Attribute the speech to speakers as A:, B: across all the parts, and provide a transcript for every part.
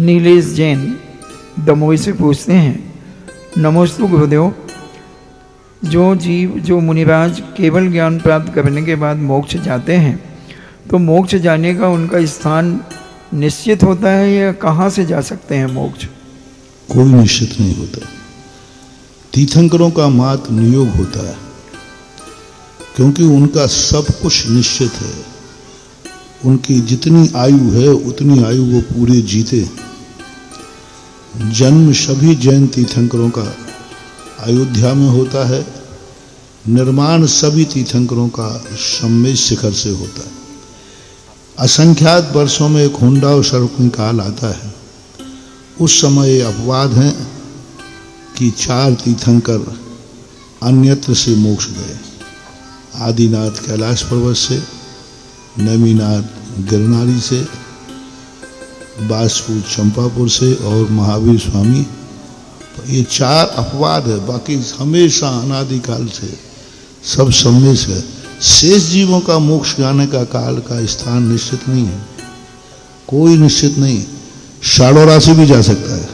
A: नीलेश जैन दमोई से पूछते हैं, नमोस्तु गुरुदेव। जो जीव जो मुनिराज केवल ज्ञान प्राप्त करने के बाद मोक्ष जाते हैं, तो मोक्ष जाने का उनका स्थान निश्चित होता है या कहाँ से जा सकते हैं मोक्ष?
B: कोई निश्चित नहीं होता। तीर्थंकरों का मात्र नियोग होता है, क्योंकि उनका सब कुछ निश्चित है। उनकी जितनी आयु है उतनी आयु वो पूरे जीते। जन्म सभी जैन तीर्थंकरों का अयोध्या में होता है। निर्माण सभी तीर्थंकरों का सम्मेद शिखर से होता है। असंख्यात वर्षों में एक हुंडा और सर्वज्ञ काल आता है। उस समय ये अपवाद हैं कि 4 तीर्थंकर अन्यत्र से मोक्ष गए। आदिनाथ कैलाश पर्वत से, नेमिनाथ गिरनारी से, बासपुर चंपापुर से और महावीर स्वामी, ये 4 अपवाद है। बाकी हमेशा अनादिकाल से सब समय से। शेष जीवों का मोक्ष जाने का काल का स्थान निश्चित नहीं है, कोई निश्चित नहीं। शाड़ो राशि भी जा सकता है।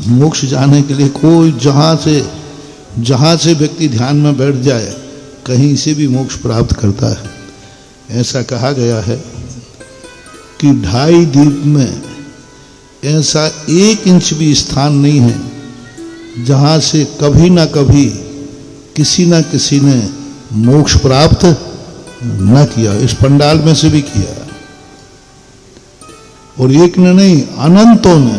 B: मोक्ष जाने के लिए कोई जहाँ से व्यक्ति ध्यान में बैठ जाए कहीं से भी मोक्ष प्राप्त करता है। ऐसा कहा गया है कि 2.5 द्वीप में ऐसा 1 इंच भी स्थान नहीं है जहाँ से कभी ना कभी किसी न किसी ने मोक्ष प्राप्त न किया। इस पंडाल में से भी किया, और एक ने नहीं, अनंतों ने।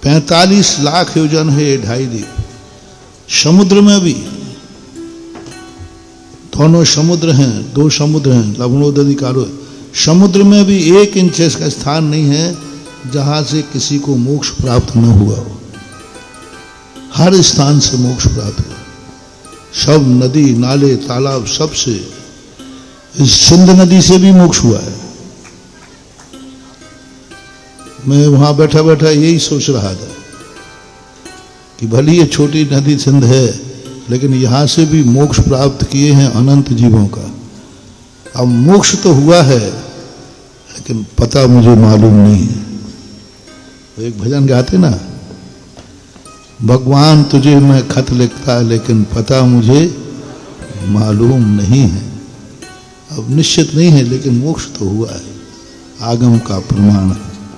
B: 45 लाख योजन है ये 2.5 द्वीप। समुद्र में भी दोनों समुद्र हैं, 2 समुद्र हैं, लवणोदधि कारो। समुद्र में भी 1 इंच का स्थान नहीं है जहां से किसी को मोक्ष प्राप्त न हुआ हो। हर स्थान से मोक्ष प्राप्त हुआ। सब नदी नाले तालाब सबसे। इस सिंध नदी से भी मोक्ष हुआ है। मैं वहां बैठा बैठा यही सोच रहा था कि भले ये छोटी नदी सिंध है, लेकिन यहां से भी मोक्ष प्राप्त किए हैं अनंत जीवों का। अब मोक्ष तो हुआ है, लेकिन पता मुझे मालूम नहीं है। एक भजन गाते ना, भगवान तुझे मैं खत लिखता लेकिन पता मुझे मालूम नहीं है। अब निश्चित नहीं है, लेकिन मोक्ष तो हुआ है, आगम का प्रमाण है।